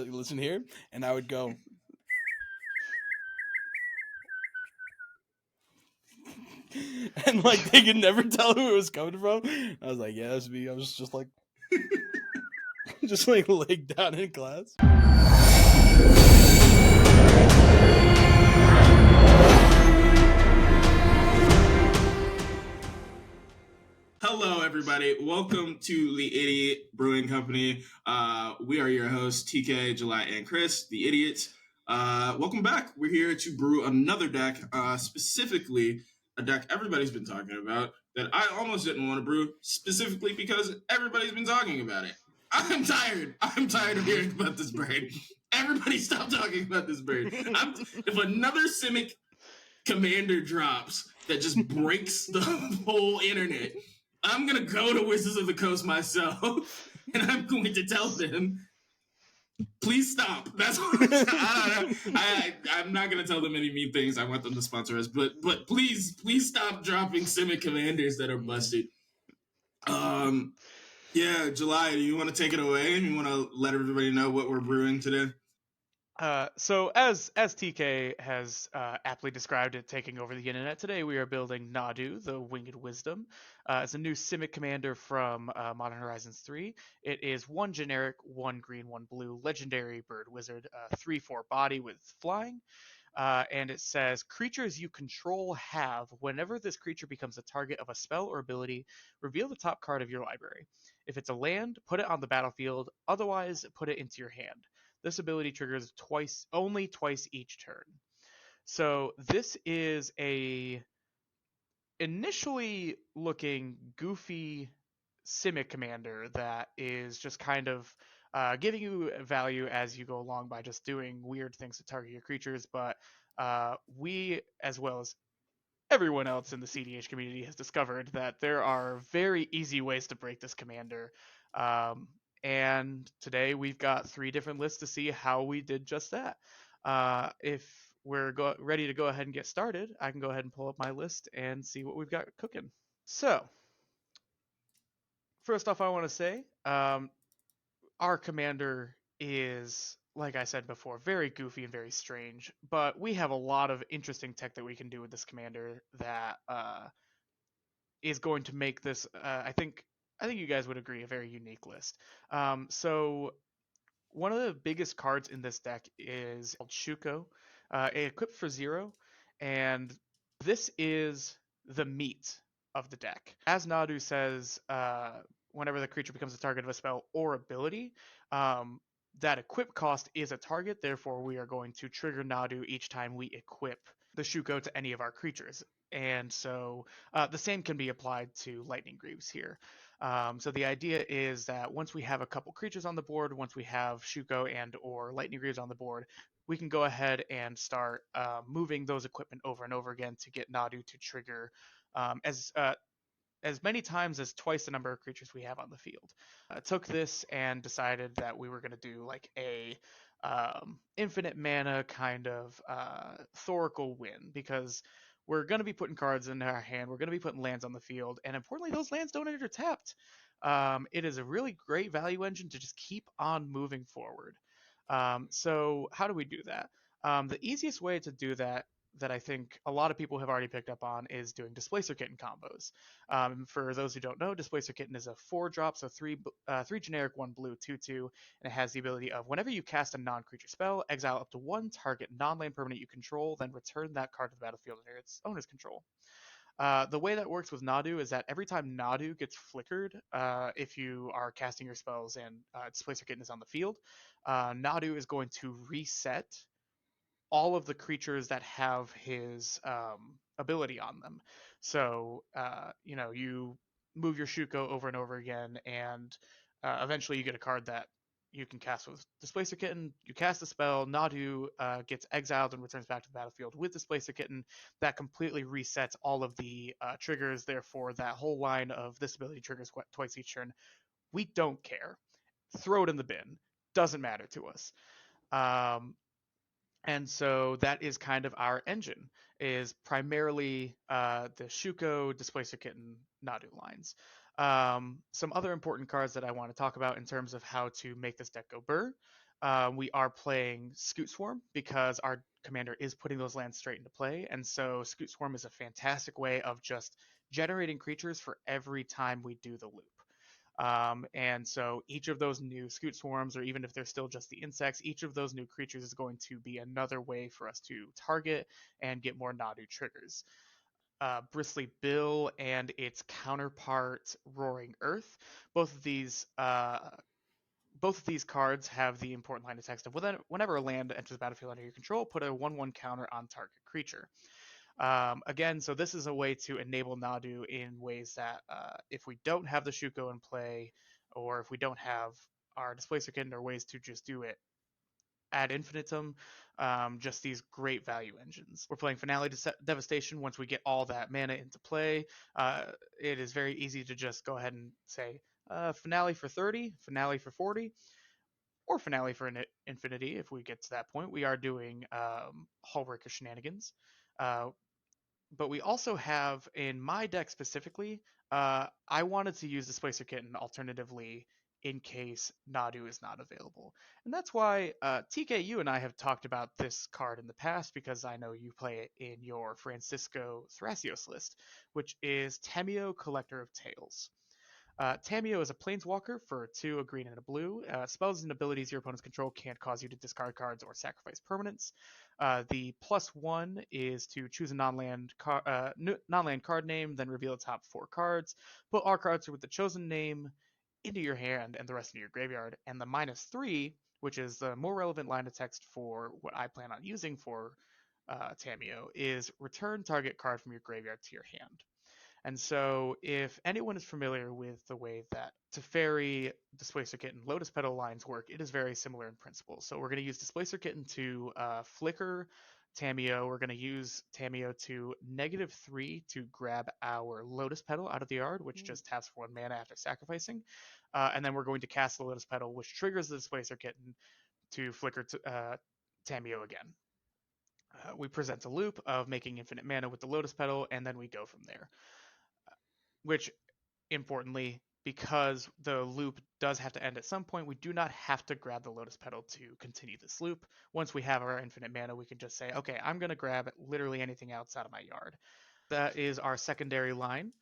listen here, and I would go, and like they could never tell who it was coming from. I was like, yeah, that's me. I was just like, just like laid down in class. Hello, everybody. Welcome to the Idiot Brewing Company. We are your hosts, TK, July, and Chris, the Idiots. Welcome back. We're here to brew another deck, specifically a deck everybody's been talking about that I almost didn't want to brew, specifically because everybody's been talking about it. I'm tired. I'm tired of hearing about this bird. Everybody stop talking about this bird. If another Simic commander drops that just breaks the whole internet, I'm gonna go to Wizards of the Coast myself, and I'm going to tell them, please stop. That's what I'm not gonna tell them any mean things. I want them to sponsor us, but please stop dropping Simic commanders that are busted. Yeah, July, do you want to take it away? You want to let everybody know what we're brewing today? So as TK has aptly described it, taking over the internet today, we are building Nadu, the Winged Wisdom. It's a new Simic commander from Modern Horizons 3. It is one generic, one green, one blue, legendary bird wizard, 3/4 body with flying. And it says, creatures you control have, whenever this creature becomes a target of a spell or ability, reveal the top card of your library. If it's a land, put it on the battlefield, otherwise put it into your hand. This ability triggers only twice each turn. So this is a initially looking goofy Simic commander that is just kind of giving you value as you go along by just doing weird things to target your creatures. But we, as well as everyone else in the CEDH community, has discovered that there are very easy ways to break this commander. And today we've got 3 different lists to see how we did just that. If we're ready to go ahead and get started, I can go ahead and pull up my list and see what we've got cooking. So, first off, I want to say our commander is, like I said before, very goofy and very strange, but we have a lot of interesting tech that we can do with this commander that is going to make this, I think you guys would agree, a very unique list. So one of the biggest cards in this deck is called Shuko. It equipped for 0, and this is the meat of the deck. As Nadu says, whenever the creature becomes a target of a spell or ability, that equip cost is a target, therefore we are going to trigger Nadu each time we equip the Shuko to any of our creatures. And so the same can be applied to Lightning Greaves here. So the idea is that once we have a couple creatures on the board, once we have Shuko and or Lightning Greaves on the board, we can go ahead and start moving those equipment over and over again to get Nadu to trigger as many times as twice the number of creatures we have on the field. Took this and decided that we were going to do like a infinite mana kind of Thoracle win, because we're going to be putting cards in our hand, we're going to be putting lands on the field, and importantly, those lands don't enter tapped. It is a really great value engine to just keep on moving forward. So how do we do that? The easiest way to do that I think a lot of people have already picked up on is doing Displacer Kitten combos. For those who don't know, Displacer Kitten is a 4-drop, so 3 generic, 1 blue, 2/2, and it has the ability of whenever you cast a non-creature spell, exile up to 1 target non-land permanent you control, then return that card to the battlefield under its owner's control. The way that works with Nadu is that every time Nadu gets flickered, if you are casting your spells and Displacer Kitten is on the field, Nadu is going to reset all of the creatures that have his ability on them. So, you move your Shuko over and over again, and eventually you get a card that you can cast with Displacer Kitten. You cast a spell, Nadu gets exiled and returns back to the battlefield with Displacer Kitten. That completely resets all of the triggers. Therefore, that whole line of this ability triggers twice each turn. We don't care. Throw it in the bin. Doesn't matter to us. And so that is kind of our engine, is primarily the Shuko, Displacer Kitten, Nadu lines. Some other important cards that I want to talk about in terms of how to make this deck go burr. We are playing Scoot Swarm because our commander is putting those lands straight into play, and so Scoot Swarm is a fantastic way of just generating creatures for every time we do the loop. And so each of those new Scoot Swarms, or even if they're still just the insects, each of those new creatures is going to be another way for us to target and get more Nadu triggers. Bristly Bill and its counterpart Roaring Earth. Both of these cards have the important line of text of whenever a land enters the battlefield under your control, put a 1/1 counter on target creature. Again, so this is a way to enable Nadu in ways that if we don't have the Shuko in play, or if we don't have our Displacer Kitten, or ways to just do it ad infinitum, just these great value engines. We're playing Finale Devastation. Once we get all that mana into play, it is very easy to just go ahead and say Finale for 30, Finale for 40, or Finale for infinity if we get to that point. We are doing Hullbreaker shenanigans. But we also have, in my deck specifically, I wanted to use Displacer Kitten alternatively in case Nadu is not available. And that's why, TK, you and I have talked about this card in the past because I know you play it in your Francisco Thrasios list, which is Temio, Collector of Tales. Tamio is a planeswalker for 2, a green and a blue. Spells and abilities your opponents control can't cause you to discard cards or sacrifice permanents. The +1 is to choose a non-land card name, then reveal the top 4 cards. Put all cards with the chosen name into your hand and the rest into your graveyard. And the -3, which is the more relevant line of text for what I plan on using for Tamio, is return target card from your graveyard to your hand. And so, if anyone is familiar with the way that Teferi, Displacer Kitten, Lotus Petal lines work, it is very similar in principle. So, we're going to use Displacer Kitten to flicker Tamio. We're going to use Tamio to -3 to grab our Lotus Petal out of the yard, which just taps for 1 mana after sacrificing. And then we're going to cast the Lotus Petal, which triggers the Displacer Kitten to flicker Tamio again. We present a loop of making infinite mana with the Lotus Petal, and then we go from there. Which, importantly, because the loop does have to end at some point, we do not have to grab the Lotus Petal to continue this loop. Once we have our infinite mana, we can just say, okay, I'm going to grab literally anything outside of my yard. That is our secondary line.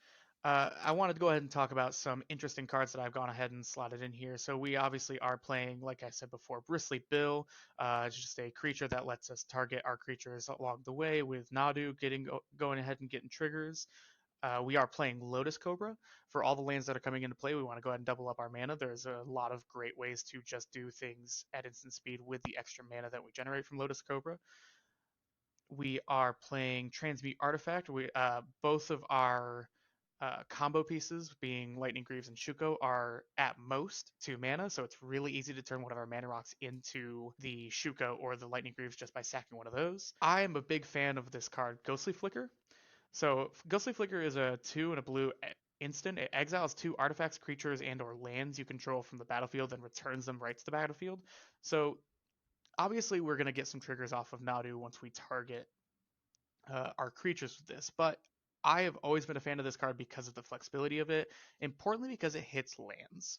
I wanted to go ahead and talk about some interesting cards that I've gone ahead and slotted in here. So we obviously are playing, like I said before, Bristly Bill. It's just a creature that lets us target our creatures along the way with Nadu going ahead and getting triggers. We are playing Lotus Cobra. For all the lands that are coming into play, we want to go ahead and double up our mana. There's a lot of great ways to just do things at instant speed with the extra mana that we generate from Lotus Cobra. We are playing Transmute Artifact. Both of our combo pieces, being Lightning Greaves and Shuko, are at most 2 mana, so it's really easy to turn one of our mana rocks into the Shuko or the Lightning Greaves just by sacking one of those. I am a big fan of this card, Ghostly Flicker. So Ghostly Flicker is a 2 and a blue instant. It exiles 2 artifacts, creatures, and or lands you control from the battlefield and returns them right to the battlefield. So obviously we're going to get some triggers off of Nadu once we target our creatures with this, but I have always been a fan of this card because of the flexibility of it, importantly because it hits lands.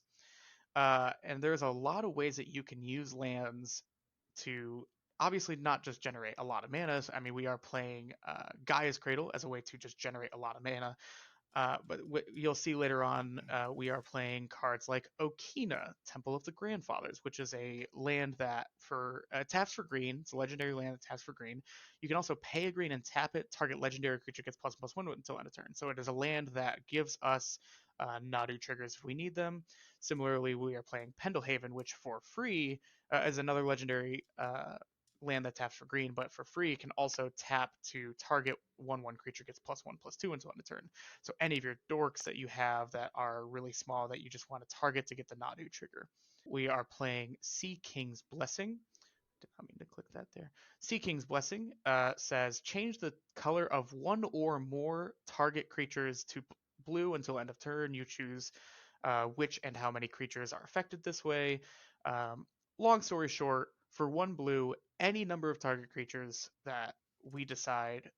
And there's a lot of ways that you can use lands to obviously not just generate a lot of mana. I mean, we are playing Gaia's Cradle as a way to just generate a lot of mana. But you'll see later on, we are playing cards like Okina, Temple of the Grandfathers, which is a land that taps for green. It's a legendary land that taps for green. You can also pay a green and tap it. Target legendary creature gets +1/+1 until end of turn. So it is a land that gives us Nadu triggers if we need them. Similarly, we are playing Pendelhaven, which for free is another legendary land that taps for green, but for free can also tap to target 1/1 creature gets +1/+2 until end of turn. So any of your dorks that you have that are really small that you just want to target to get the Nadu trigger. We are playing Sea King's Blessing. Did not mean to click that there. Sea King's Blessing says change the color of one or more target creatures to blue until end of turn. You choose which and how many creatures are affected this way. Long story short, for 1 blue, any number of target creatures that we decide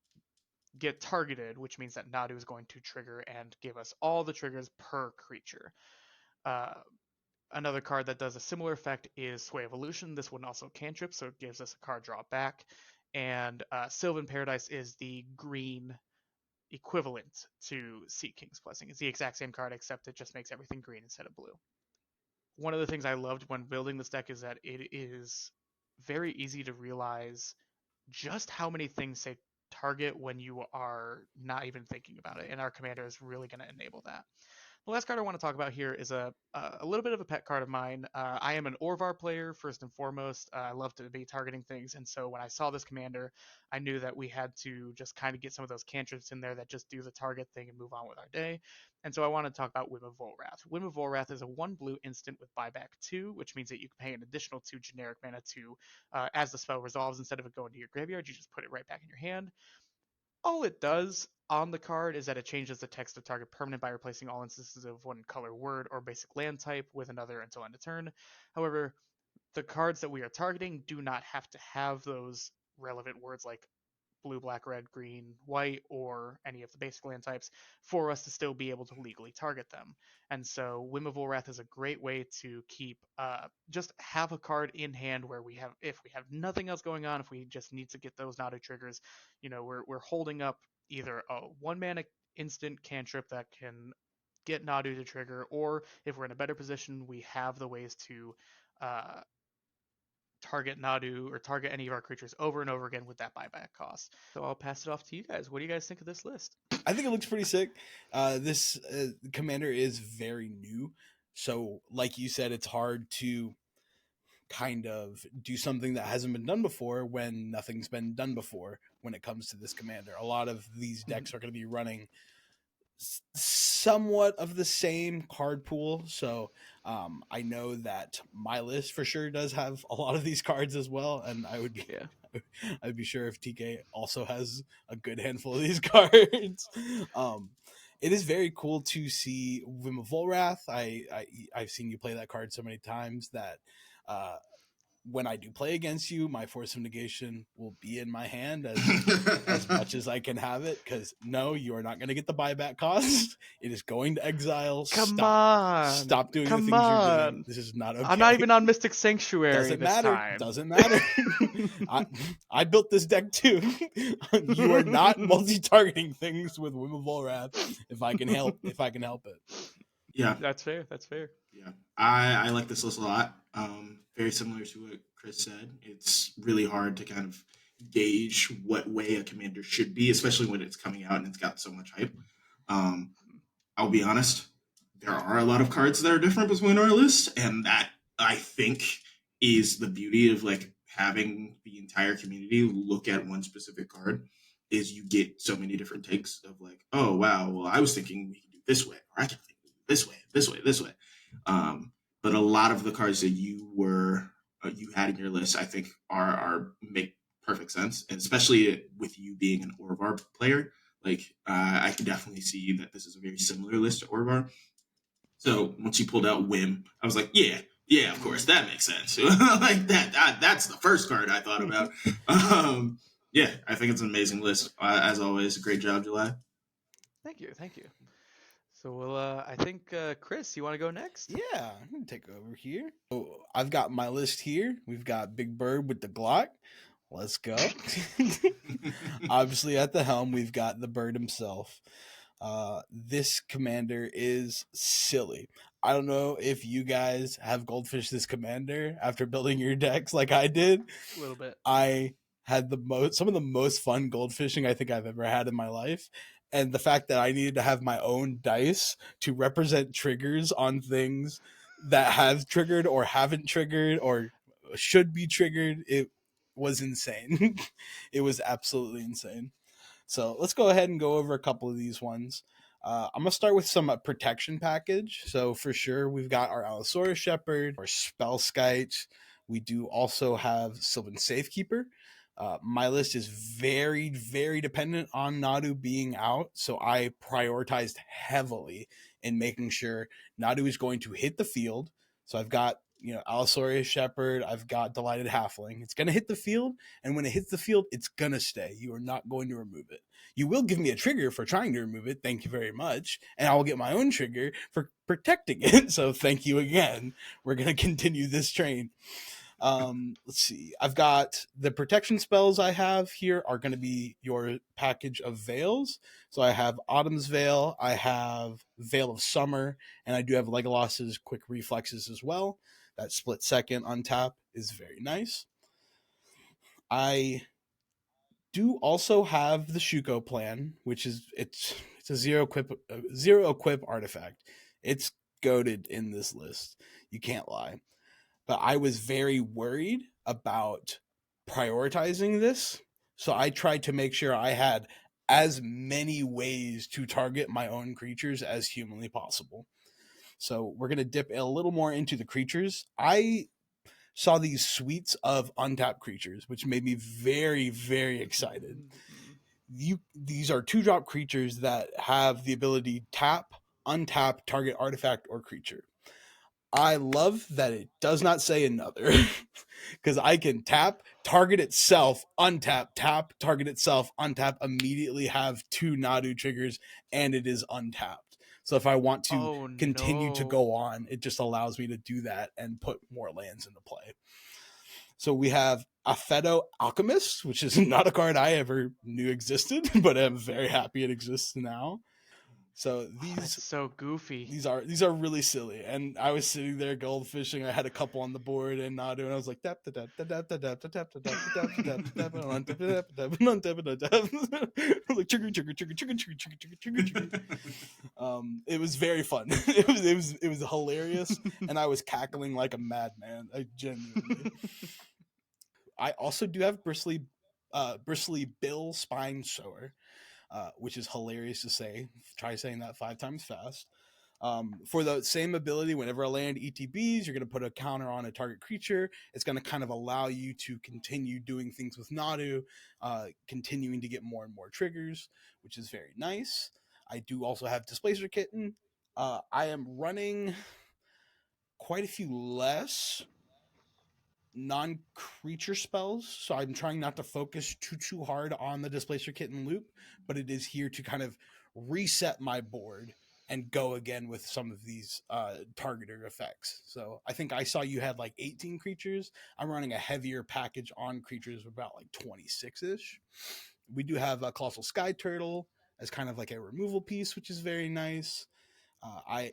get targeted, which means that Nadu is going to trigger and give us all the triggers per creature. Uh, Another card that does a similar effect is Sway Evolution. This one also cantrip, so it gives us a card draw back. And Sylvan Paradise is the green equivalent to Sea King's Blessing. It's the exact same card, except it just makes everything green instead of blue. One of the things I loved when building this deck is that it is very easy to realize just how many things say target when you are not even thinking about it, and our commander is really going to enable that. The last card I want to talk about here is a little bit of a pet card of mine. I am an Orvar player, first and foremost. I love to be targeting things, and so when I saw this commander, I knew that we had to just kind of get some of those cantrips in there that just do the target thing and move on with our day. And so I want to talk about Whim of Volrath. Whim of Volrath is a 1 blue instant with buyback 2, which means that you can pay an additional 2 generic mana to, as the spell resolves, instead of it going to your graveyard, you just put it right back in your hand. All it does on the card is that it changes the text of target permanent by replacing all instances of one color word or basic land type with another until end of turn. However, the cards that we are targeting do not have to have those relevant words like blue, black, red, green, white, or any of the basic land types for us to still be able to legally target them. And so Whim of Wrath is a great way to keep just have a card in hand where we have, if we have nothing else going on, if we just need to get those Nadu triggers, we're holding up either a 1 mana instant cantrip that can get Nadu to trigger, or if we're in a better position, we have the ways to uh, target Nadu or target any of our creatures over and over again with that buyback cost. So I'll pass it off to you guys. What do you guys think of this list? I think it looks pretty sick. This commander is very new. So, like you said, it's hard to kind of do something that hasn't been done before when nothing's been done before when it comes to this commander. A lot of these decks are going to be running somewhat of the same card pool. So I know that my list for sure does have a lot of these cards as well. And I would be, I'd be sure if TK also has a good handful of these cards. It is very cool to see Whim of Volrath. I've seen you play that card so many times that when I do play against you, my Force of Negation will be in my hand as much as I can have it. Because no, you are not going to get the buyback cost. It is going to exile. Stop doing the things you're doing. This is not okay. I'm not even on Mystic Sanctuary. Doesn't this matter. Time. Doesn't matter. I built this deck too. You are not multi-targeting things with Whim of Volrath if I can help it. Yeah, that's fair. That's fair. Yeah, I like this list a lot. Very similar to what Chris said. It's really hard to kind of gauge what way a commander should be, especially when it's coming out and it's got so much hype. I'll be honest, there are a lot of cards that are different between our list, and that I think is the beauty of like having the entire community look at one specific card. Is you get so many different takes of like, oh wow, well I was thinking we could do this way, or I can think we could do this way. But a lot of the cards that you had in your list, I think, are make perfect sense, and especially with you being an Orvar player, like I can definitely see that this is a very similar list to Orvar. So once you pulled out Whim, I was like, yeah, of course that makes sense. Like that's the first card I thought about. Yeah, I think it's an amazing list as always. Great job, July. Thank you. So, well, I think, Chris, you want to go next? Yeah, I'm going to take over here. So I've got my list here. We've got Big Bird with the Glock. Let's go. Obviously, at the helm, we've got the bird himself. This commander is silly. I don't know if you guys have goldfished this commander after building your decks like I did. A little bit. I had some of the most fun goldfishing I think I've ever had in my life. And the fact that I needed to have my own dice to represent triggers on things that have triggered or haven't triggered or should be triggered, it was insane. It was absolutely insane. So let's go ahead and go over a couple of these ones. I'm going to start with some protection package. So for sure, we've got our Allosaurus Shepherd, our Spellskite. We do also have Sylvan Safekeeper. My list is very, very dependent on Nadu being out, so I prioritized heavily in making sure Nadu is going to hit the field. So I've got Allosaurus Shepherd. I've got Delighted Halfling. It's going to hit the field, and when it hits the field, it's going to stay. You are not going to remove it. You will give me a trigger for trying to remove it. Thank you very much. And I will get my own trigger for protecting it. So thank you again. We're going to continue this train. Let's see. I've got the protection spells I have here are going to be your package of veils. So I have Autumn's Veil, I have Veil of Summer, and I do have Legolas's Quick Reflexes as well. That split second untap is very nice. I do also have the Shuko plan, which is it's a zero equip artifact. It's goated in this list. You can't lie. But I was very worried about prioritizing this. So I tried to make sure I had as many ways to target my own creatures as humanly possible. So we're going to dip a little more into the creatures. I saw these suites of untapped creatures, which made me very, very excited. These are 2-drop creatures that have the ability tap, untap, target artifact or creature. I love that it does not say another, because I can tap, target itself, untap, tap, target itself, untap, immediately have 2 Nadu triggers, and it is untapped. So if I want to continue to go on, it just allows me to do that and put more lands into play. So we have Affeto Alchemist, which is not a card I ever knew existed, but I'm very happy it exists now. So that's so goofy. These are really silly. And I was sitting there goldfishing. I had a couple on the board and Nadu, and I was like tap tap tap tap tap tap tap tap tap tap tap like trigger trigger trigger trigger trigger trigger trigger trigger. It was very fun. It was hilarious, and I was cackling like a madman. I genuinely. I also do have bristly bill spine sower. Which is hilarious to say. Try saying that 5 times fast. For the same ability, whenever a land ETBs, you're going to put a counter on a target creature. It's going to kind of allow you to continue doing things with Nadu, continuing to get more and more triggers, which is very nice. I do also have Displacer Kitten. I am running quite a few less non-creature spells, so I'm trying not to focus too hard on the Displacer Kitten loop, but it is here to kind of reset my board and go again with some of these targeter effects. So I think I saw you had like 18 creatures. I'm running a heavier package on creatures, about like 26-ish. We do have a Colossal Sky Turtle as kind of like a removal piece, which is very nice.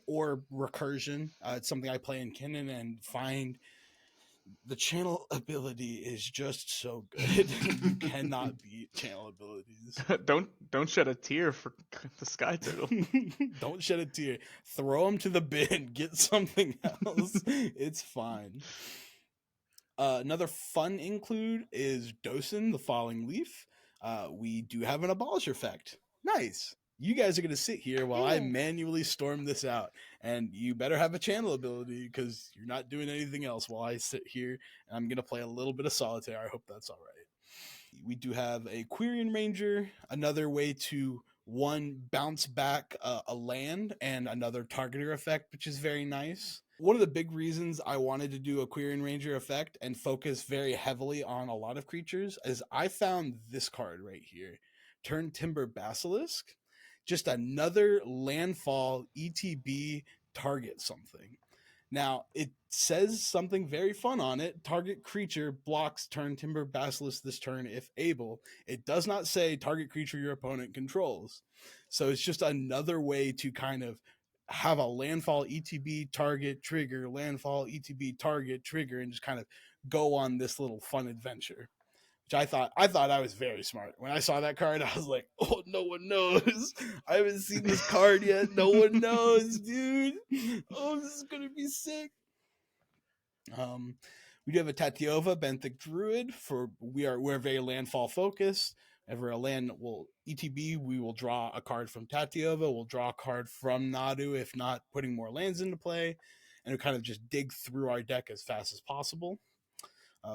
Or Recursion. It's something I play in Kinnan and find the channel ability is just so good. You cannot beat channel abilities. Don't shed a tear for the Sky Turtle. Don't shed a tear. Throw him to the bin. Get something else. It's fine. Another fun include is Dosen, the Falling Leaf. We do have an Abolish effect. Nice. You guys are going to sit here while I manually storm this out. And you better have a channel ability, because you're not doing anything else while I sit here. And I'm going to play a little bit of Solitaire. I hope that's all right. We do have a Quirion Ranger, another way to bounce back a land, and another targeter effect, which is very nice. One of the big reasons I wanted to do a Quirion Ranger effect and focus very heavily on a lot of creatures is I found this card right here, Turn Timber Basilisk. Just another landfall ETB target something. Now, it says something very fun on it. Target creature blocks Turn Timber Basilisk this turn if able. It does not say target creature your opponent controls. So it's just another way to kind of have a landfall ETB target trigger, landfall ETB target trigger, and just kind of go on this little fun adventure. Which I thought I was very smart. When I saw that card, I was like, oh, no one knows. I haven't seen this card yet. No one knows, dude. Oh, this is going to be sick. We do have a Tatiova, Benthic Druid. We're very landfall focused. Whenever a land will ETB, we will draw a card from Tatiova. We'll draw a card from Nadu, if not putting more lands into play. And we kind of just dig through our deck as fast as possible.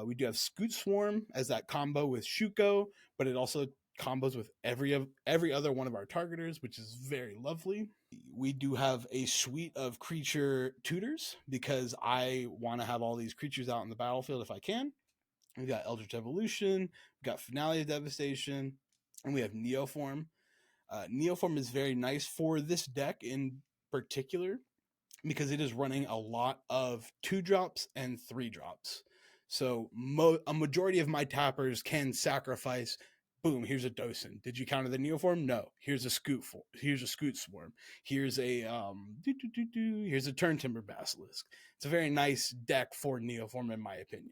We do have Scoot Swarm as that combo with Shuko, but it also combos with every other one of our targeters, which is very lovely. We do have a suite of creature tutors because I want to have all these creatures out in the battlefield if I can. We've got Eldritch Evolution, we've got Finale of Devastation, and we have Neoform. Neoform is very nice for this deck in particular because it is running a lot of 2-drops and 3-drops. So a majority of my tappers can sacrifice. Boom! Here's a Docent. Did you counter the Neoform? No. Here's a Scoot. Here's a Scoot Swarm. Here's a here's a Turn Timber Basilisk. It's a very nice deck for Neoform, in my opinion.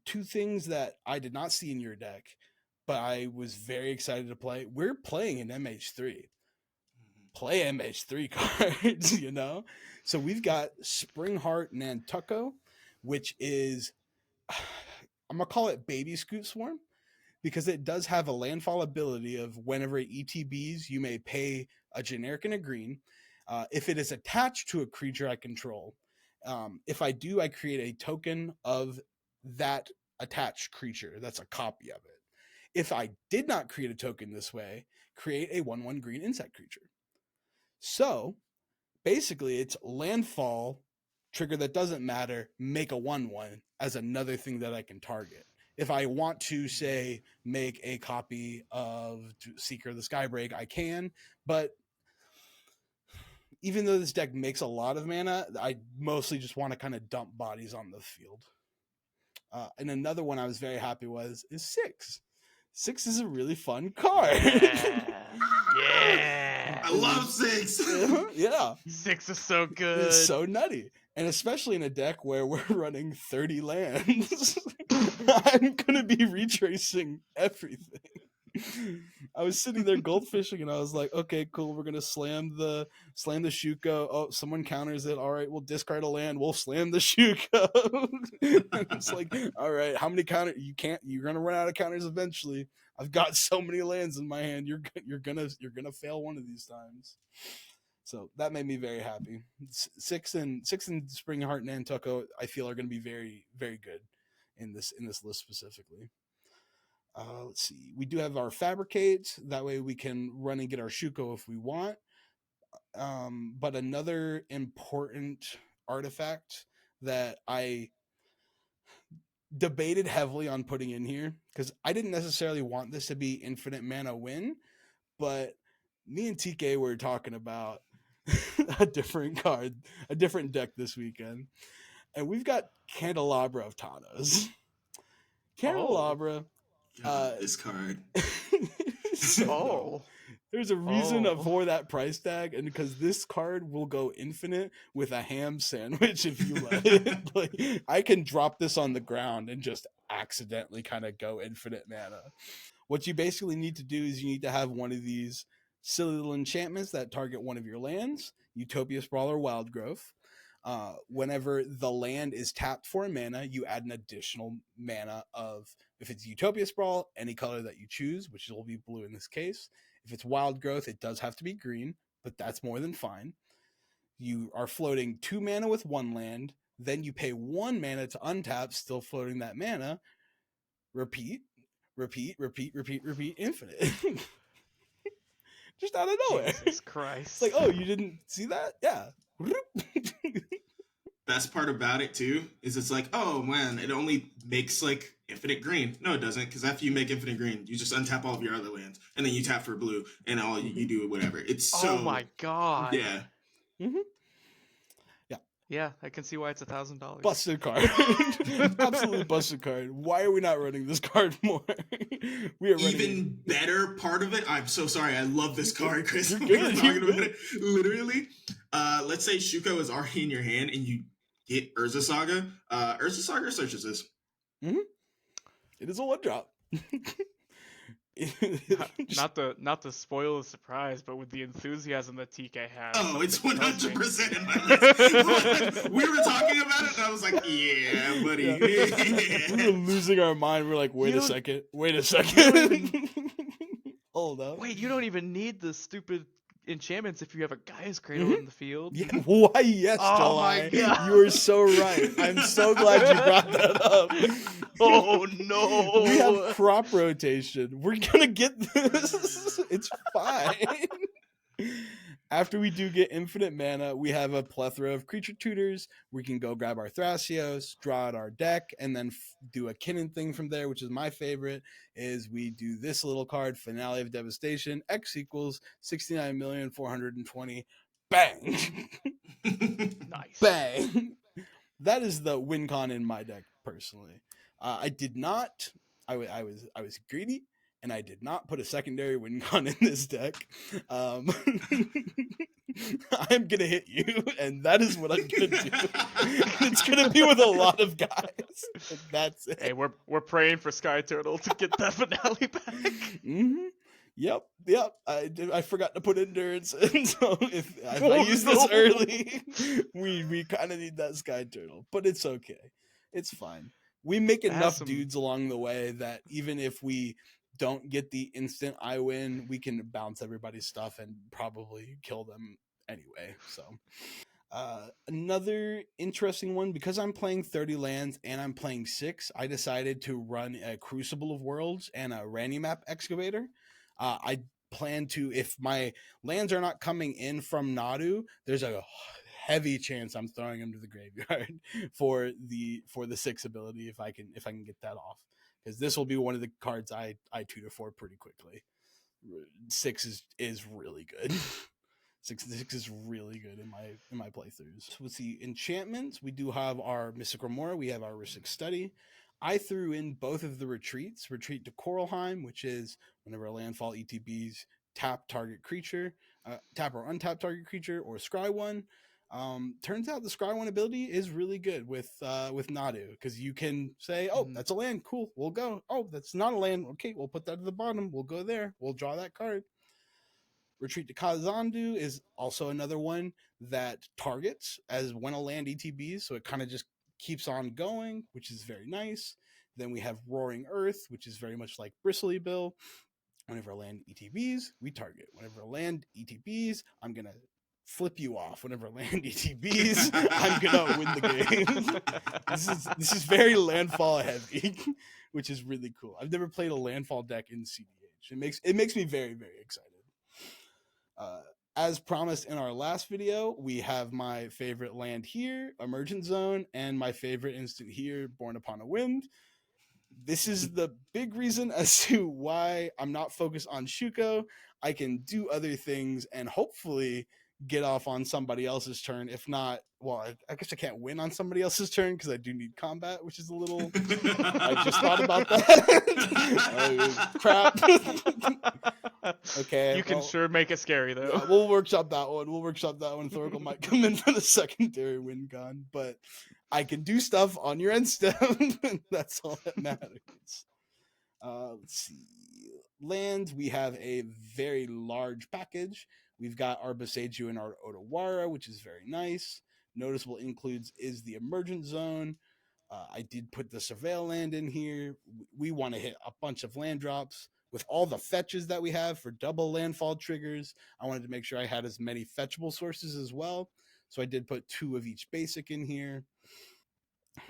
Two things that I did not see in your deck, but I was very excited to play. We're playing an MH3. Play MH3 cards, you know? So we've got Springheart Nantucko, which is, I'm going to call it Baby Scoot Swarm, because it does have a landfall ability of whenever it ETBs, you may pay a generic and a green. If it is attached to a creature I control, if I do, I create a token of that attached creature. That's a copy of it. If I did not create a token this way, create a 1/1 green insect creature. So basically it's landfall, trigger that doesn't matter, make a 1/1 as another thing that I can target. If I want to, say, make a copy of Seeker of the Skybreak, I can, but even though this deck makes a lot of mana, I mostly just want to kind of dump bodies on the field. And another one I was very happy with is 6. 6 is a really fun card. Yeah. I love 6. Yeah. 6 is so good. It's so nutty. And especially in a deck where we're running 30 lands, I'm going to be retracing everything. I was sitting there goldfishing and I was like, okay, cool. We're going to slam the Shuko. Oh, someone counters it. All right, we'll discard a land. We'll slam the Shuko. It's like, all right, how many counters? You're going to run out of counters eventually. I've got so many lands in my hand. You're going to fail one of these times. So that made me very happy. 6 and Springheart Nantucko, I feel, are going to be very, very good in this list specifically. Let's see. We do have our Fabricate. That way we can run and get our Shuko if we want. But another important artifact that I debated heavily on putting in here, because I didn't necessarily want this to be infinite mana win, but me and TK were talking about a different card, a different deck this weekend. And we've got Candelabra of Tana's. Candelabra. This card. There's a reason for that price tag, and because this card will go infinite with a ham sandwich if you let it. Like, I can drop this on the ground and just accidentally kind of go infinite mana. What you basically need to do is you need to have one of these silly little enchantments that target one of your lands, Utopia Sprawl or Wild Growth. Whenever the land is tapped for a mana, you add an additional mana of, if it's Utopia Sprawl, any color that you choose, which will be blue in this case. If it's Wild Growth, it does have to be green, but that's more than fine. You are floating 2 mana with 1 land, then you pay 1 mana to untap, still floating that mana. Repeat, infinite. Just out of nowhere. Jesus Christ. It's like, oh, you didn't see that? Yeah. Best part about it too is it's like, oh man, it only makes like infinite green. No, it doesn't, because after you make infinite green, you just untap all of your other lands, and then you tap for blue, and all you do whatever. It's so. Oh my god. Yeah. Mm-hmm. Yeah, I can see why it's $1,000. Busted card. Absolutely busted card. Why are we not running this card more? We are running even better part of it. I'm so sorry. I love this card, Chris. You're We were good. talking about it. Literally, let's say Shuko is already in your hand and you get Urza Saga. Urza Saga searches this. Mm-hmm. It is a 1-drop. not to spoil the surprise, but with the enthusiasm that TK has. Oh, it's 100% in my list. We were talking about it, and I was like, "Yeah, buddy." Yeah. We were losing our mind. We're like, wait a second. Hold Hold up. Wait, you don't even need the stupid enchantments if you have a Gaia's Cradle Mhm. in the field. Yeah, why, yes, Oh my July. god. You are so right. I'm so glad you brought that up. Oh no. We have crop rotation. We're gonna get this. It's fine. After we do get infinite mana, we have a plethora of creature tutors. We can go grab our Thrasios, draw out our deck, and then do a Kinnan thing from there, which is my favorite. Is we do this little card, Finale of Devastation, X equals 69,420,000. Bang! Nice. Bang! That is the win con in my deck personally. I did not. I was greedy, and I did not put a secondary win con in this deck. I'm gonna hit you, and that is what I'm gonna do. It's gonna be with a lot of guys. And that's it. Hey, we're praying for Sky Turtle to get that finale back. Mm-hmm. Yep. I forgot to put endurance, and so if I use this early, we kind of need that Sky Turtle, but it's okay. It's fine. We make enough dudes along the way that even if we don't get the instant I win, we can bounce everybody's stuff and probably kill them anyway. So. Another interesting one, because I'm playing 30 lands and I'm playing 6, I decided to run a Crucible of Worlds and a Ranimap Excavator. I plan to, if my lands are not coming in from Nadu, there's a heavy chance I'm throwing them to the graveyard for the 6 ability if I can get that off, because this will be one of the cards I tutor for pretty quickly. 6 is really good. 6 is really good in my playthroughs. So with the enchantments, we do have our Mystic Remora, we have our Rhystic Study. I threw in both of the retreats. Retreat to Coralheim, which is whenever a landfall ETBs, tap target creature, tap or untap target creature, or scry one. Turns out the scry one ability is really good with Nadu, because you can say, oh, that's a land, cool, we'll go. Oh, that's not a land, okay, we'll put that at the bottom, we'll go there, we'll draw that card. Retreat to Kazandu is also another one that targets as when a land ETBs, so it kind of just keeps on going, which is very nice. Then we have Roaring Earth, which is very much like Bristly Bill. Whenever a land ETBs, we target. Whenever a land ETBs, I'm going to flip you off. Whenever a land ETBs, I'm going to win the game. This is very landfall heavy, which is really cool. I've never played a landfall deck in CEDH. It makes me very, very excited. As promised in our last video, we have my favorite land here, Emergent Zone, and my favorite instant here, Born Upon a Wind. This is the big reason as to why I'm not focused on Shuko. I can do other things and hopefully get off on somebody else's turn. If not, well, I guess I can't win on somebody else's turn because I do need combat, which is a little... I just thought about that. Crap. Okay. You can sure make it scary, though. Yeah, we'll workshop that one. Thoracle might come in for the secondary win con, but I can do stuff on your end step. That's all that matters. Let's see. Lands, we have a very large package. We've got our Boseiju and our Otawara, which is very nice. Noticeable includes is the Emergent Zone. I did put the Surveil land in here. We want to hit a bunch of land drops. With all the fetches that we have for double landfall triggers, I wanted to make sure I had as many fetchable sources as well. So I did put 2 of each basic in here.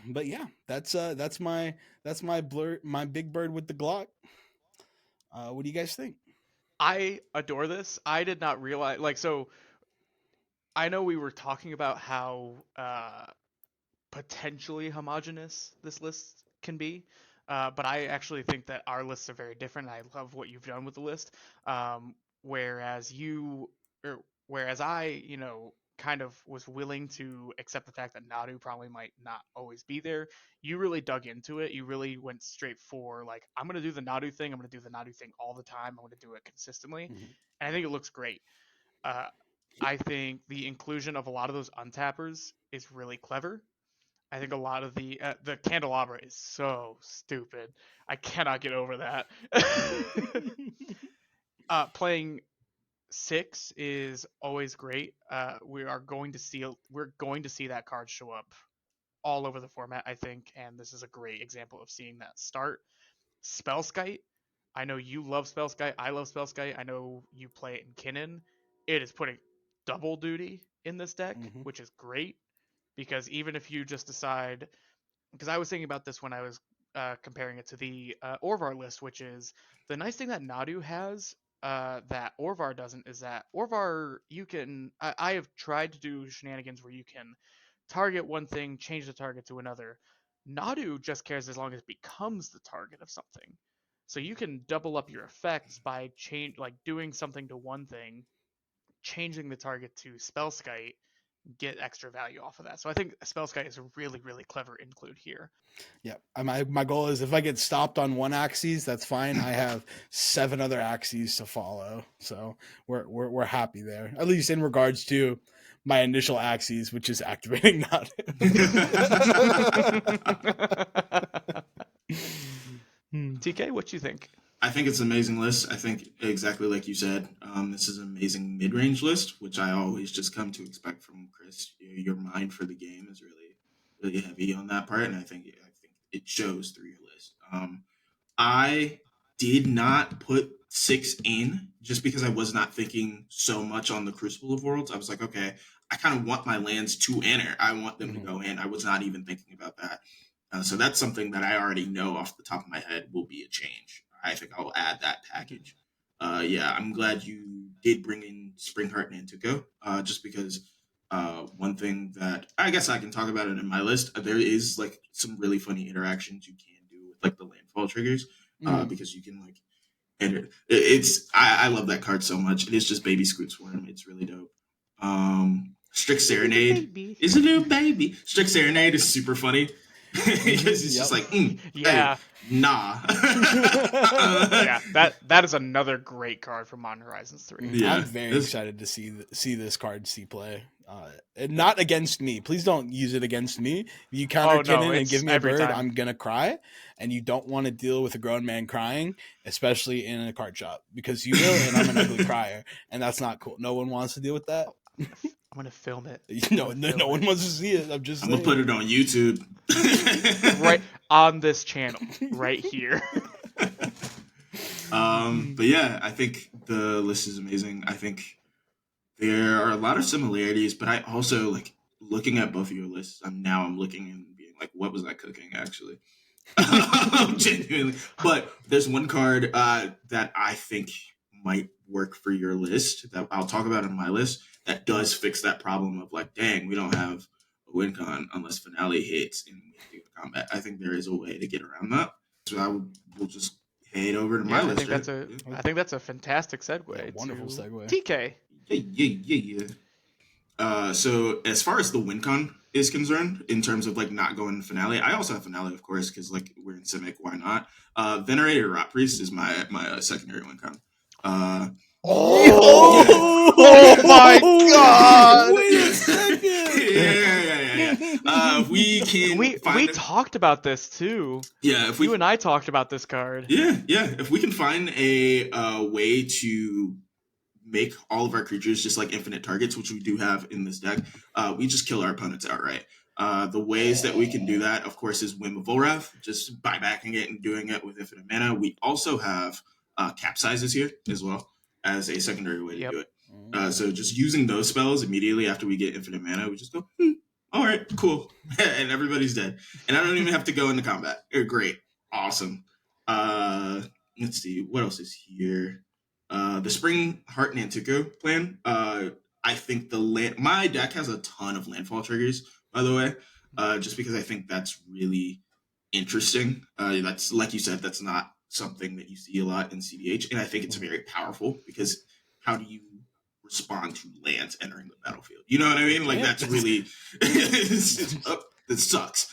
But yeah, that's my big bird with the Glock. What do you guys think? I adore this. I did not realize, so I know we were talking about how potentially homogenous this list can be, but I actually think that our lists are very different. I love what you've done with the list. Whereas I, kind of was willing to accept the fact that Nadu probably might not always be there. You really dug into it. You really went straight for, like, I'm going to do the Nadu thing. I'm going to do the Nadu thing all the time. I'm going to do it consistently. Mm-hmm. And I think it looks great. I think the inclusion of a lot of those untappers is really clever. I think a lot of the candelabra is so stupid. I cannot get over that. Playing 6 is always great. We're going to see that card show up all over the format, I think, and this is a great example of seeing that start. Spellskite. I know you love Spellskite. I love Spellskite. I know you play it in Kinnan. it is putting double duty in this deck, which is great, because even if you just decide, because I was thinking about this when I was comparing it to the Orvar list, which is the nice thing that Nadu has that Orvar doesn't, is that Orvar, you can, I have tried to do shenanigans where you can target one thing, change the target to another. Nadu just cares as long as it becomes the target of something. So you can double up your effects by doing something to one thing, changing the target to Spellskite, get extra value off of that. So I think Spellskite is a really, really clever include here. Yeah, my goal is if I get stopped on one axis, that's fine. I have 7 other axes to follow, so we're happy there. At least in regards to my initial axes, which is activating not. TK, what you think? I think it's an amazing list. I think exactly like you said, this is an amazing mid-range list, which I always just come to expect from Chris. Your mind for the game is really, really heavy on that part, and I think it shows through your list. I did not put 6 in just because I was not thinking so much on the Crucible of Worlds. I was like, okay, I kind of want my lands to enter. I want them to go in. I was not even thinking about that. So that's something that I already know off the top of my head will be a change. I think I'll add that package. Yeah, I'm glad you did bring in Springheart and Antuco, just because one thing that I guess I can talk about it in my list, there is like some really funny interactions you can do with like the landfall triggers, because you can like enter. I love that card so much. It is just Baby Scoot Swarm. It's really dope. Strict Serenade is a new baby. Strict Serenade is super funny. Because it's just like, yeah, hey, nah. Yeah, that is another great card from Modern Horizons 3. Yeah, I'm very excited to see this card see play. Not against me. Please don't use it against me. If you counter Kinnan and give me a bird, time. I'm gonna cry. And you don't want to deal with a grown man crying, especially in a card shop, because you will, and I'm an ugly crier, and that's not cool. No one wants to deal with that. I'm gonna film it. No one wants to see it. I'm gonna put it on YouTube. Right on this channel, right here. But yeah, I think the list is amazing. I think there are a lot of similarities, but I also like looking at both of your lists. I'm looking and being like, what was I cooking actually? Genuinely. But there's one card that I think might work for your list that I'll talk about in my list that does fix that problem of like, dang, we don't have a win con unless finale hits in combat. I think there is a way to get around that. So we'll just head over to my list. I think that's a fantastic segue. Yeah, wonderful segue. TK. Yeah. So as far as the win con is concerned, in terms of like not going to finale, I also have finale, of course, because like we're in Simic, why not? Venerated Rot Priest is my secondary win con. Oh my god! Wait a second. Yeah. We can. We talked about this too. Yeah, if you and I talked about this card. Yeah. If we can find a way to make all of our creatures just like infinite targets, which we do have in this deck, we just kill our opponents outright. The ways that we can do that, of course, is Whim of Volrath, just buybacking it and doing it with infinite mana. We also have Capsizes here as well as a secondary way to do it. So just using those spells immediately after we get infinite mana, we just go, all right, cool. And everybody's dead. And I don't even have to go into combat. Great. Awesome. Let's see. What else is here? The Spring Heart Nantuko plan. I think my deck has a ton of landfall triggers, by the way, just because I think that's really interesting. That's like you said, that's not something that you see a lot in CDH, and I think it's very powerful because how do you respond to lands entering the battlefield? You know what I mean? Like that's really that sucks.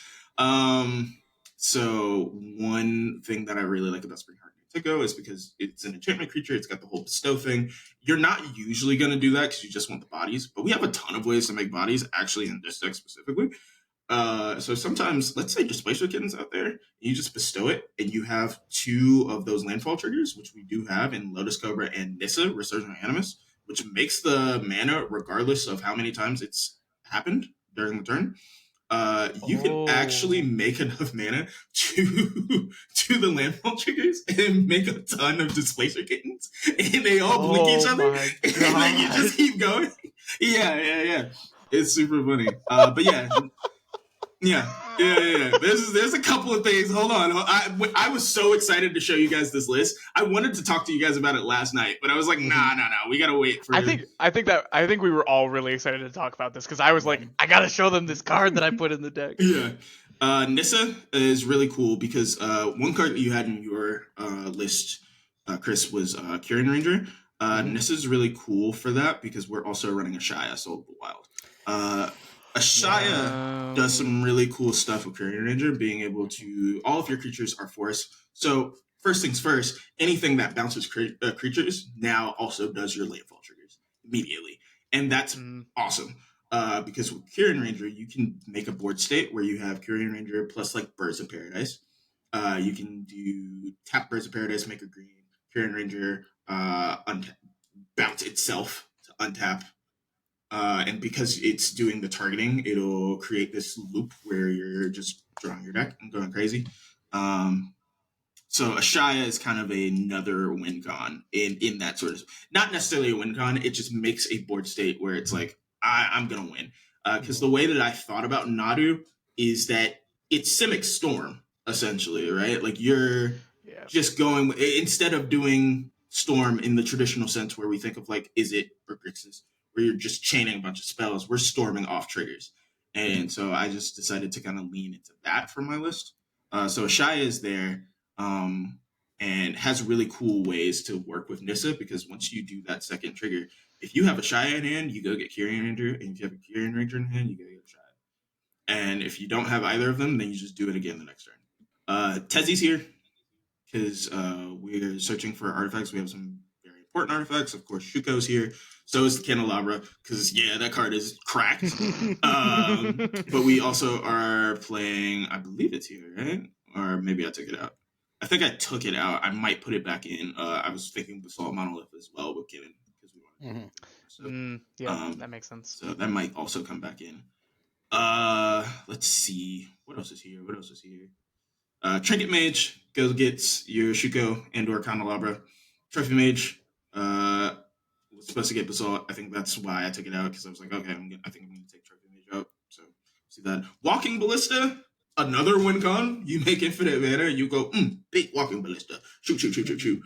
So one thing that I really like about Spring Heart Nantuko is because it's an enchantment creature. It's got the whole bestow thing. You're not usually going to do that because you just want the bodies, but we have a ton of ways to make bodies actually in this deck specifically. So sometimes, let's say Displacer Kittens out there, you just bestow it, and you have 2 of those landfall triggers, which we do have in Lotus Cobra and Nissa, Resurgent Animus, which makes the mana regardless of how many times it's happened during the turn. you can actually make enough mana to the landfall triggers and make a ton of displacer kittens, and they all blink each other, and then you just keep going. Yeah. It's super funny. But yeah. There's a couple of things. Hold on. I was so excited to show you guys this list. I wanted to talk to you guys about it last night, but I was like, nah. We gotta wait for. I think we were all really excited to talk about this because I was like, I gotta show them this card that I put in the deck. Yeah. Nissa is really cool because one card that you had in your list, Chris, was Kyrian Ranger. Nissa is really cool for that because we're also running a Shia, Soul of the Wild. Ashaya does some really cool stuff with Kyrian Ranger, being able to, all of your creatures are forest. So first things first, anything that bounces creatures now also does your landfall triggers immediately. And that's awesome. Because with Kyrian Ranger, you can make a board state where you have Kyrian Ranger plus like Birds of Paradise. You can do tap Birds of Paradise, make a green, Kyrian Ranger bounce itself to untap. And because it's doing the targeting, it'll create this loop where you're just drawing your deck and going crazy. So Ashaya is kind of another win con in that sort of, not necessarily a win con, it just makes a board state where it's like, I'm going to win. Because the way that I thought about Nadu is that it's Simic Storm, essentially, right? Like you're just going, instead of doing Storm in the traditional sense where we think of like, is it or Grixis, where you're just chaining a bunch of spells, we're storming off triggers. And so I just decided to kind of lean into that for my list. So Ashaya is there and has really cool ways to work with Nissa, because once you do that second trigger, if you have Ashaya in hand, you go get Kyrian Ranger, and if you have a Kyrian Ranger in hand, you go get Ashaya. And if you don't have either of them, then you just do it again the next turn. Tezi's here because we're searching for artifacts. We have some very important artifacts. Of course, Shuko's here. So is the Candelabra, because, that card is cracked. But we also are playing, I believe it's here, right? Or maybe I took it out. I think I took it out. I might put it back in. I was thinking Basalt Monolith as well with Kevin, because we wanted to. That makes sense. So that might also come back in. Let's see. What else is here? Trinket Mage goes gets your Shuko and or Candelabra. Trophy Mage was supposed to get Basalt. I think that's why I took it out, because I was like, okay, I think I'm going to take Trophy Mage out. So see that. Walking Ballista, another win con. You make infinite mana. You go, big Walking Ballista. Shoot.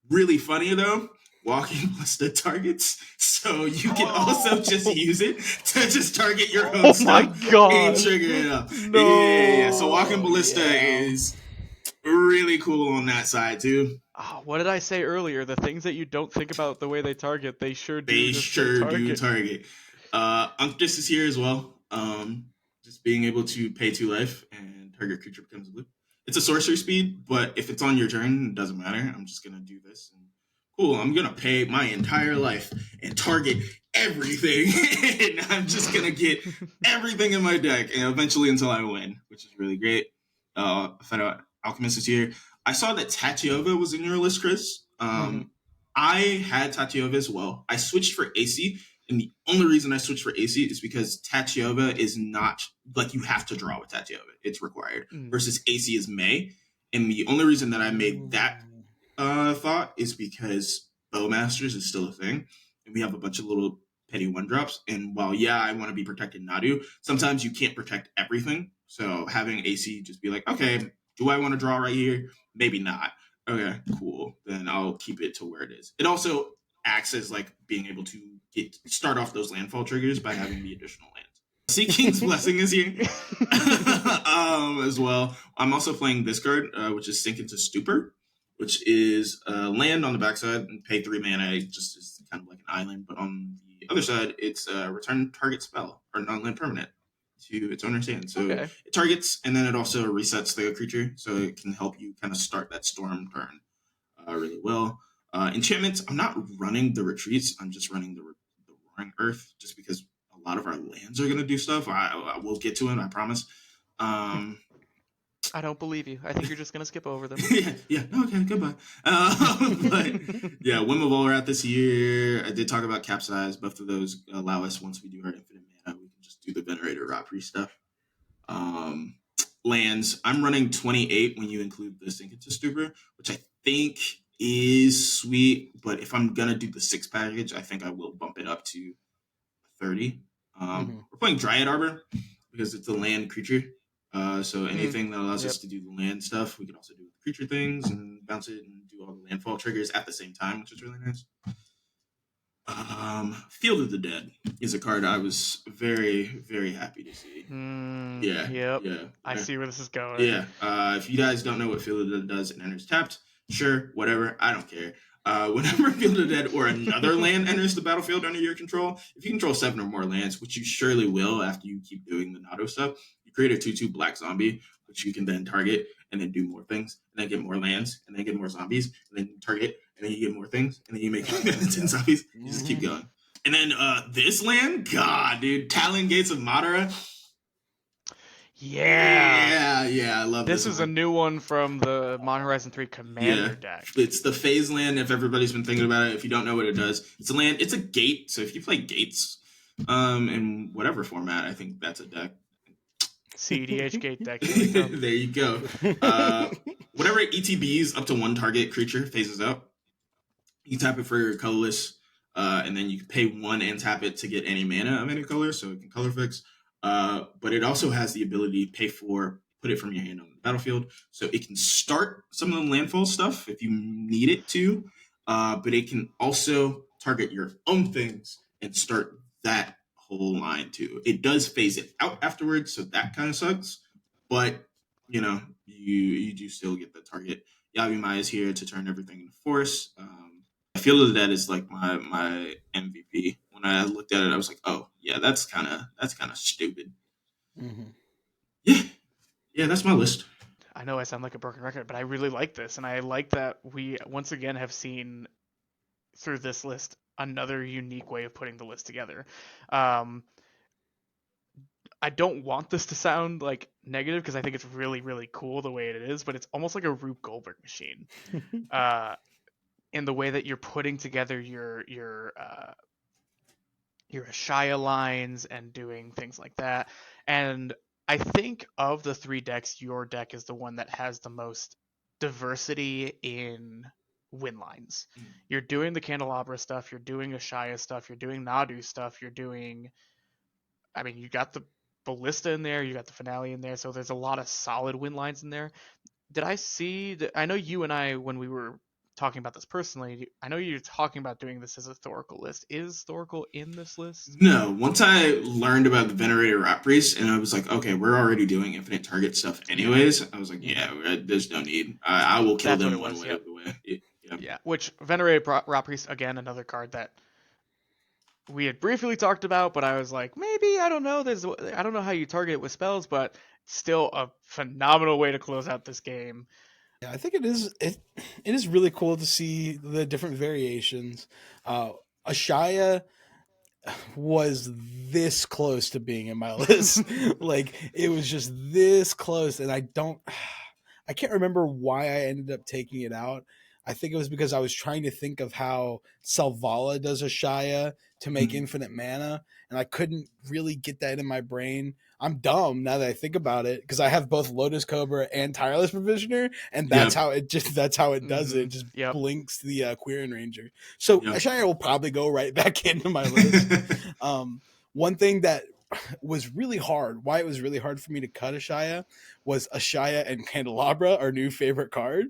Really funny though. Walking Ballista targets, so you can also just use it to just target your own stuff and trigger it up. Yeah. So Walking Ballista is really cool on that side too. What did I say earlier? The things that you don't think about the way they target, they sure do. They sure do target. Unctus is here as well. Just being able to pay 2 life and target creature becomes blue. It's a sorcery speed, but if it's on your turn, it doesn't matter. I'm just gonna do this. And cool, I'm gonna pay my entire life and target everything, and I'm just gonna get everything in my deck, and eventually until I win, which is really great. Feta Alchemist is here. I saw that Tatiova was in your list, Chris. I had Tatiova as well. I switched for AC, and the only reason I switched for AC is because Tatiova is not, like, you have to draw with Tatiova. It's required. Versus AC is May. And the only reason that I made that thought is because Bowmasters is still a thing. And we have a bunch of little petty 1-drops. And while, I want to be protecting Nadu, sometimes you can't protect everything. So having AC just be like, okay, do I want to draw right here? Maybe not. Okay, cool. Then I'll keep it to where it is. It also acts as like being able to start off those landfall triggers by having the additional lands. Sea King's Blessing is here as well. I'm also playing this card, which is Sink into Stupor, which is land on the backside and pay 3 mana. It just is kind of like an island, but on the other side, it's return target spell or non-land permanent to its owner's hand. So it targets, and then it also resets the creature, so it can help you kind of start that storm turn really well. Enchantments, I'm not running the retreats. I'm just running the Roaring Earth, just because a lot of our lands are going to do stuff. I will get to it, I promise. I don't believe you. I think you're just going to skip over them. yeah. Okay, goodbye. But yeah, Whim of Olrath this year. I did talk about Capsize. Both of those allow us, once we do our infinite mana, we can just do the Venerator Rapri stuff. Um, lands. I'm running 28 when you include the Synthesis Stuber, which I think is sweet. But if I'm gonna do the 6 package, I think I will bump it up to 30. We're playing Dryad Arbor because it's a land creature. So anything that allows us to do the land stuff, we can also do the creature things and bounce it and do all the landfall triggers at the same time, which is really nice. Field of the Dead is a card I was very, very happy to see. Yeah. I see where this is going. Yeah. If you guys don't know what Field of the Dead does, it enters tapped. Sure, whatever. I don't care. Whenever Field of the Dead or another land enters the battlefield under your control, if you control 7 or more lands, which you surely will after you keep doing the Nado stuff, you create a 2/2 black zombie, which you can then target and then do more things, and then get more lands, and then get more zombies, and then target, and then you get more things, and then you make 10 zombies. You just keep going. And then this land, God, dude, Talon Gates of Madara. Yeah, I love this. This is a new one from the Modern Horizon 3 Commander deck. It's the phase land, if everybody's been thinking about it. If you don't know what it does, it's a land, it's a gate. So if you play gates in whatever format, I think that's a deck. CEDH gate deck. There you go. Whatever ETBs up to 1 target creature phases out, you tap it for your colorless, and then you can pay 1 and tap it to get any mana of any color, so it can color fix. But it also has the ability to pay for, put it from your hand on the battlefield, so it can start some of the landfall stuff if you need it to, but it can also target your own things and start that whole line too. It does phase it out afterwards, so that kind of sucks, but you know, you do still get the target. Yavimai is here to turn everything into force. Field of the Dead is like my MVP. When I looked at it, I was like, oh yeah, that's kind of stupid. Yeah, that's my list. I know I sound like a broken record, but I really like this, and I like that we once again have seen through this list another unique way of putting the list together. I don't want this to sound like negative because I think it's really, really cool the way it is, but it's almost like a Rube Goldberg machine. In the way that you're putting together your Ashaya lines and doing things like that. And I think of the 3 decks, your deck is the one that has the most diversity in win lines. You're doing the Candelabra stuff, you're doing Ashaya stuff, you're doing Nadu stuff, you're doing, I mean, you got the Ballista in there, you got the Finale in there, so there's a lot of solid win lines in there. Did I see that? I know you and I, when we were talking about this personally, I know you're talking about doing this as a Thorical list. Is Thorical in this list? No. Once I learned about the Venerator Rat Priest, and I was like, okay, we're already doing infinite target stuff anyways, I was like, yeah, there's no need. I will kill them one way or the way. Yeah, which Venerator Rat Priest, again, another card that we had briefly talked about, but I was like, maybe, I don't know. I don't know how you target it with spells, but still a phenomenal way to close out this game. Yeah, I think it is really cool to see the different variations. Ashaya was this close to being in my list. Like, it was just this close, and I can't remember why I ended up taking it out. I think it was because I was trying to think of how Selvala does Ashaya to make infinite mana, and I couldn't really get that in my brain. I'm dumb now that I think about it, because I have both Lotus Cobra and Tireless Provisioner, and that's how it does it. It just blinks the Quirion Ranger. So Ashaya will probably go right back into my list. One thing that was really hard, why it was really hard for me to cut Ashaya, was Ashaya and Candelabra, our new favorite card.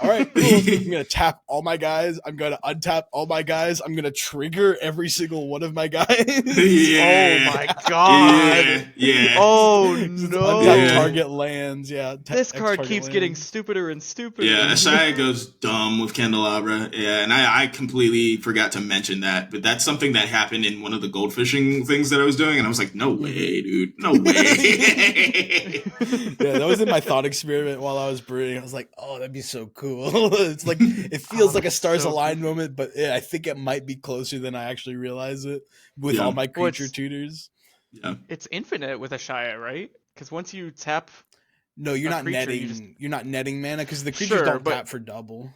All right, cool. I'm going to tap all my guys. I'm going to untap all my guys. I'm going to trigger every single one of my guys. Oh my god. Yeah. Oh no. Untap target lands. Yeah. This card keeps getting stupider and stupider. Yeah, Ashaya goes dumb with Candelabra. Yeah, and I completely forgot to mention that, but that's something that happened in one of the goldfishing things that I was doing, and I was like, no way, dude. No way. Yeah, that was in my thought experiment while I was brewing. I was like, oh, that'd be so cool. It's like, it feels like a stars align moment, but I think it might be closer than I actually realize it with all my creature tutors. Yeah. It's infinite with Ashaya, right? Because once you tap... No, you're not netting. You're not netting mana because the creatures don't tap for double.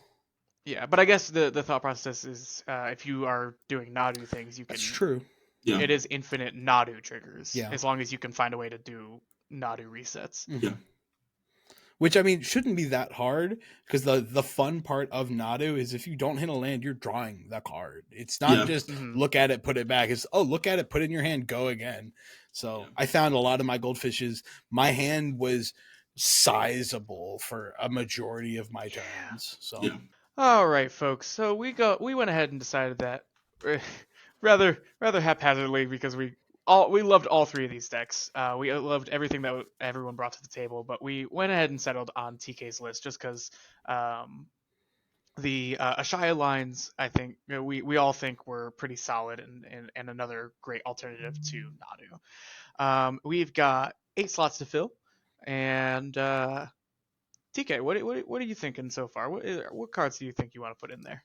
Yeah, but I guess the thought process is if you are doing Nadu things, you can... That's true. Yeah. It is infinite Nadu triggers. Yeah. As long as you can find a way to do Nadu resets. Yeah. Which, I mean, shouldn't be that hard, because the fun part of Nadu is if you don't hit a land, you're drawing the card. It's not Yeah. just look at it, put it back. It's, oh, look at it, put it in your hand, go again. So I found a lot of my goldfishes, my hand was sizable for a majority of my turns. So Yeah. All right, folks. So we went ahead and decided that rather haphazardly, because we loved all three of these decks. We loved everything that everyone brought to the table, but we went ahead and settled on TK's list just because the Ashaya lines, I think, we all think were pretty solid, and another great alternative to Nadu. We've got 8 slots to fill, and TK, what are you thinking so far? What cards do you think you want to put in there?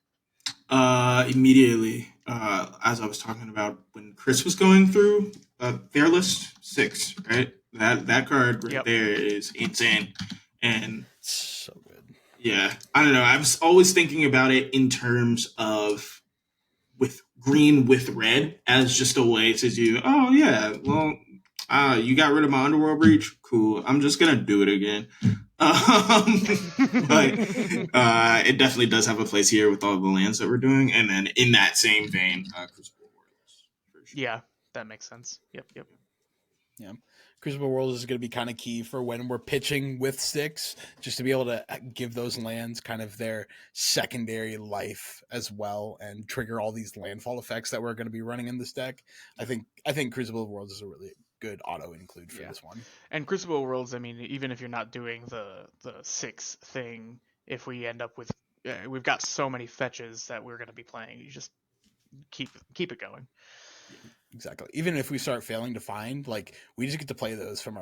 Immediately, as I was talking about when Chris was going through their list, 6, right? That card right there is insane, and so good. Yeah, I don't know. I was always thinking about it in terms of with green with red as just a way to do. Oh yeah, well, you got rid of my underworld breach. Cool. I'm just gonna do it again. But it definitely does have a place here with all the lands that we're doing, and then in that same vein, Crucible Warlords. Sure. Yeah, that makes sense. Yep. Yeah. Crucible Worlds is going to be kind of key for when we're pitching with 6, just to be able to give those lands kind of their secondary life as well, and trigger all these landfall effects that we're going to be running in this deck. I think Crucible Worlds is a really good auto include for this one. And Crucible Worlds, I mean, even if you're not doing the 6 thing, if we end up with we've got so many fetches that we're going to be playing, you just keep it going. Exactly. Even if we start failing to find, like, we just get to play those from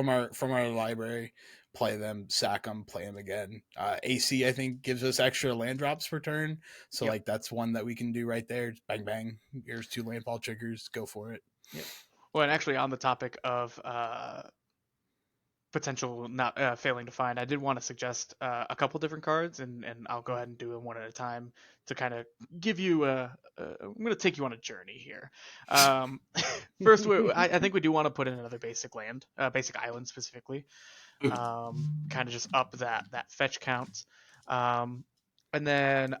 our library, play them, sack them, play them again. AC, I think, gives us extra land drops per turn, so like that's one that we can do right there. Bang bang, here's 2 landfall triggers, go for it. Yep. Well, and actually, on the topic of potential not failing to find, I did want to suggest a couple different cards, and I'll go ahead and do them one at a time to kind of give you I'm going to take you on a journey here. First, I think we do want to put in another basic land, basic island specifically, kind of just up that fetch count, and then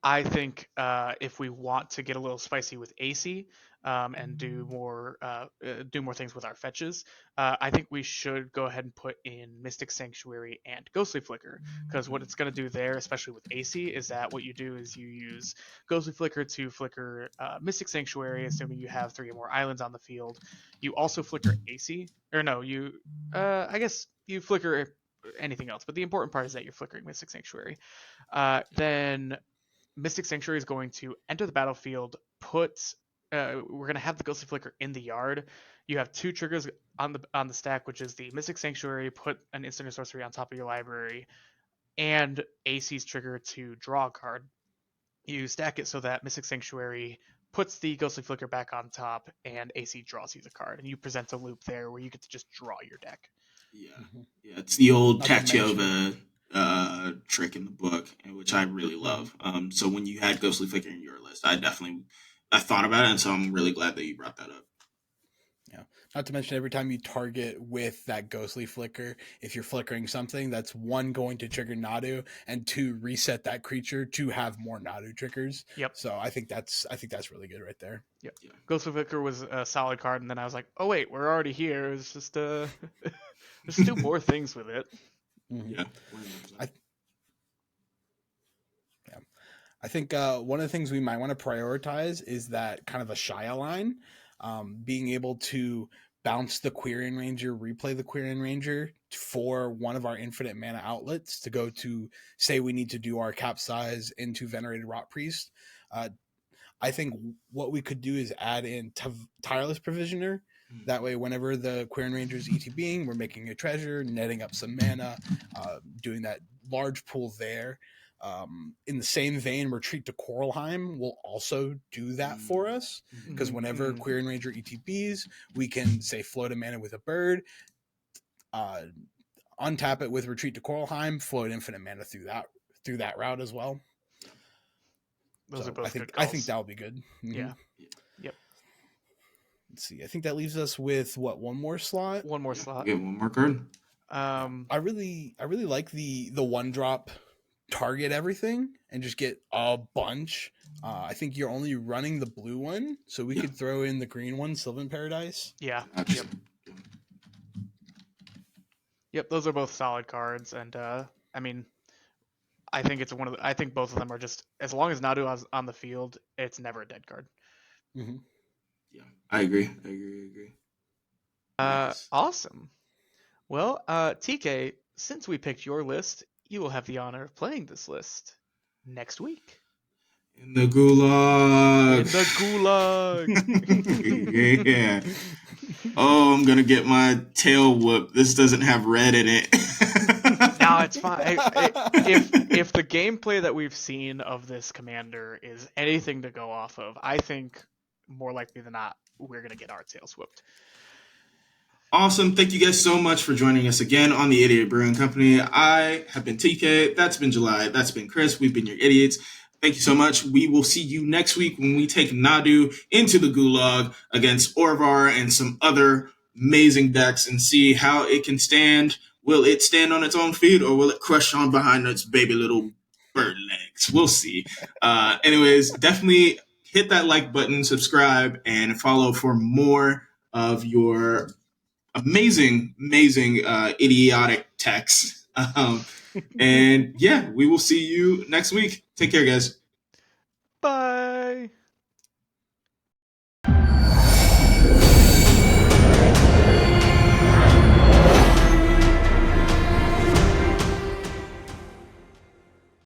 I think if we want to get a little spicy with AC, and do more things with our fetches, I think we should go ahead and put in Mystic Sanctuary and Ghostly Flicker, because what it's going to do there, especially with AC, is that what you do is you use Ghostly Flicker to flicker Mystic Sanctuary, assuming you have 3 or more islands on the field. You also flicker AC, or no, you I guess you flicker anything else, but the important part is that you're flickering Mystic Sanctuary. Then Mystic Sanctuary is going to enter the battlefield, we're going to have the Ghostly Flicker in the yard. You have 2 triggers on the stack, which is the Mystic Sanctuary, put an instant or sorcery on top of your library, and AC's trigger to draw a card. You stack it so that Mystic Sanctuary puts the Ghostly Flicker back on top, and AC draws you the card, and you present a loop there where you get to just draw your deck. Yeah, it's the old Tatyova trick in the book, which I really love. So when you had Ghostly Flicker in your list, I thought about it, and so I'm really glad that you brought that up. Yeah. Not to mention, every time you target with that Ghostly Flicker, if you're flickering something, that's 1 going to trigger Nadu, and 2 reset that creature to have more Nadu triggers. Yep. So I think that's really good right there. Yep. Yeah. Ghostly Flicker was a solid card, and then I was like, oh wait, we're already here. It's just let's do more things with it. Mm-hmm. Yeah. I think one of the things we might want to prioritize is that kind of a Shia line, being able to bounce the Quirion Ranger, replay the Quirion Ranger for one of our infinite mana outlets to go to, say we need to do our capsize into Venerated Rot Priest. I think what we could do is add in Tireless Provisioner. That way, whenever the Quirion Ranger is ETBing, we're making a treasure, netting up some mana, doing that large pool there. In the same vein, Retreat to Coralheim will also do that for us, because whenever Quirion Ranger ETBs, we can, say, float a mana with a bird, untap it with Retreat to Coralheim, float infinite mana through that route as well. Those so are both I think good calls. I think that'll be good. Yeah. Yep. Let's see. I think that leaves us with what, one more slot? One more slot. Get one more card. I really like the one drop target everything and just get a bunch. I think you're only running the blue one, so we could throw in the green one, Sylvan Paradise. Yeah. Yep. Yep. Those are both solid cards, and I mean, I think it's I think both of them are just, as long as Nadu is on the field, it's never a dead card. Mm-hmm. Yeah, I agree. Nice. Awesome. Well, TK, since we picked your list, you will have the honor of playing this list next week. In the gulag. In the gulag. Yeah. Oh, I'm gonna get my tail whooped. This doesn't have red in it. No, it's fine. If the gameplay that we've seen of this commander is anything to go off of, I think more likely than not we're gonna get our tails whooped. Awesome. Thank you guys so much for joining us again on the Idiot Brewing Company. I have been TK. That's been July. That's been Chris. We've been your idiots. Thank you so much. We will see you next week when we take Nadu into the Gulag against Orvar and some other amazing decks and see how it can stand. Will it stand on its own feet or will it crush on behind its baby little bird legs? We'll see. Anyways, definitely hit that like button, subscribe, and follow for more of your amazing idiotic texts. And yeah, we will see you next week. Take care, guys. Bye.